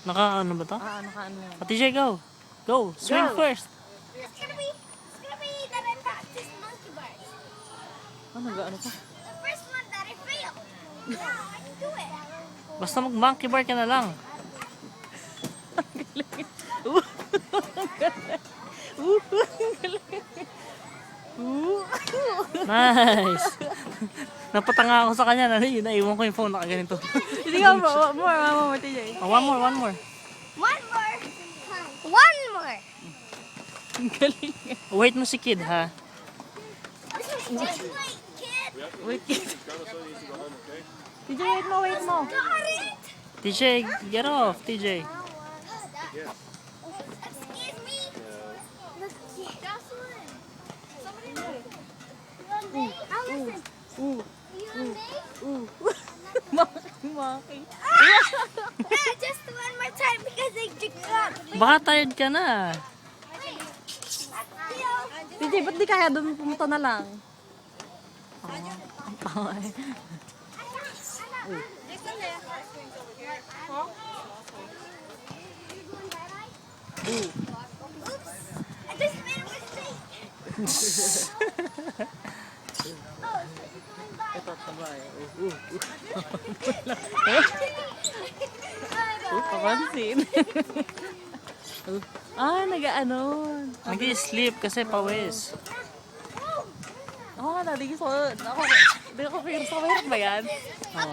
Naka ano ba to? Naka ano yan. Ate Jay, go. Go. Swing Go. first. It's gonna be the red cactus monkey bars. Nag-ano pa? The first one that I failed. Yeah, I can do it. Basta mag-monkey bar ka na lang. Nice. Napatanga ako sa kanya. Naiwan ko yung phone. Nakaganito. Hindi ka, more, TJ. Oh, one more, one more. One more. One more. Ang galing. Wait mo si Kid, ha? Just wait, kid. Wait, TJ, wait mo, wait mo. Got it. TJ, get off, TJ. Excuse me. Look, Jocelyn. Somebody move. You on me? Now listen. Ooh, You on me? ooh. Maki. Just one more time because I just got. Baka tired ka na. TJ, ba't di kaya doon pumunta na lang? Ang pangay. I just made a mistake. Ito, sabay. Papansin. Nag-ano. Nag-i-sleep kasi pawis. Ako nga, nadigis ko. Hindi ako curious. Mahirap ba yan? Oh,